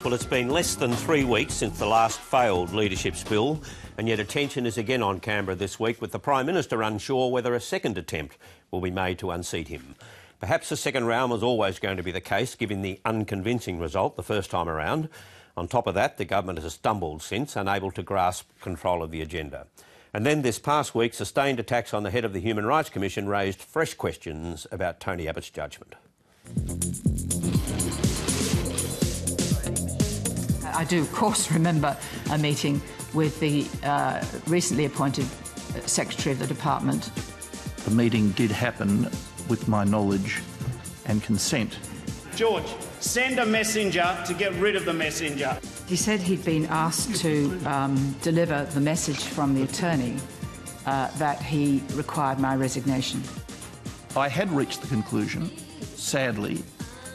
Well, it's been less than 3 weeks since the last failed leadership spill, and yet attention is again on Canberra this week, with the Prime Minister unsure whether a second attempt will be made to unseat him. Perhaps the second round was always going to be the case, given the unconvincing result the first time around. On top of that, the government has stumbled since, unable to grasp control of the agenda. And then this past week, sustained attacks on the head of the Human Rights Commission raised fresh questions about Tony Abbott's judgment. I do, of course, remember a meeting with the recently appointed Secretary of the Department. The meeting did happen with my knowledge and consent. George, send a messenger to get rid of the messenger. He said he'd been asked to deliver the message from the attorney that he required my resignation. I had reached the conclusion, sadly,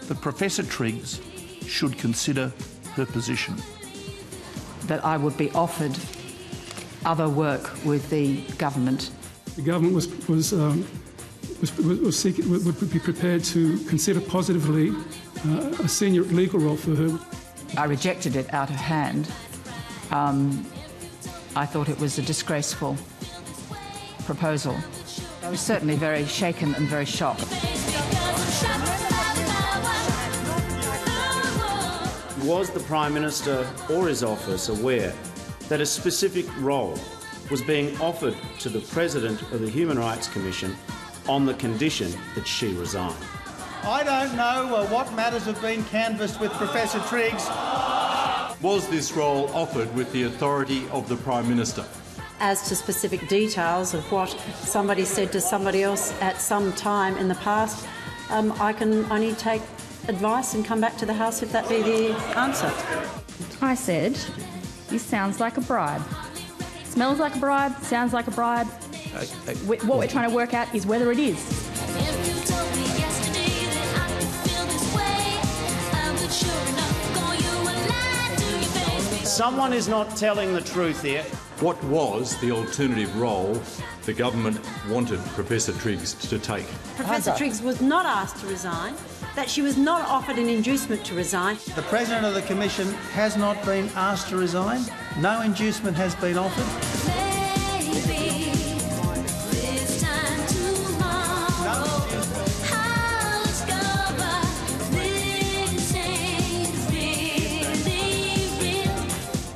that Professor Triggs should consider her position. That I would be offered other work with the government. The government would be prepared to consider positively a senior legal role for her. I rejected it out of hand. I thought it was a disgraceful proposal. I was certainly very shaken and very shocked. Was the Prime Minister or his office aware that a specific role was being offered to the President of the Human Rights Commission on the condition that she resign? I don't know what matters have been canvassed with Professor Triggs. Was this role offered with the authority of the Prime Minister? As to specific details of what somebody said to somebody else at some time in the past, I can only take advice and come back to the House if that be the answer. I said, this sounds like a bribe. Smells like a bribe, sounds like a bribe. What we're trying to work out is whether it is. Someone is not telling the truth here. What was the alternative role the government wanted Professor Triggs to take? Professor Triggs was not asked to resign, that she was not offered an inducement to resign. The President of the Commission has not been asked to resign. No inducement has been offered.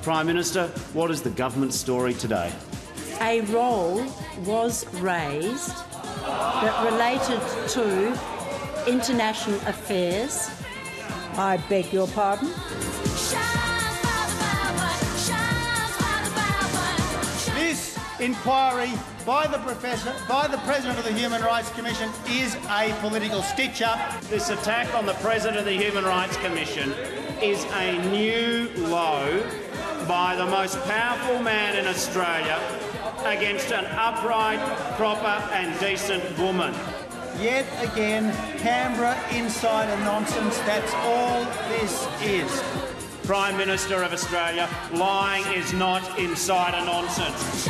Prime Minister, what is the government story today? A role was raised that related to international affairs. I beg your pardon? This inquiry by the President of the Human Rights Commission is a political stitch-up. This attack on the President of the Human Rights Commission is a new low by the most powerful man in Australia against an upright, proper and decent woman. Yet again, Canberra insider nonsense. That's all this is. Prime Minister of Australia, lying is not insider nonsense.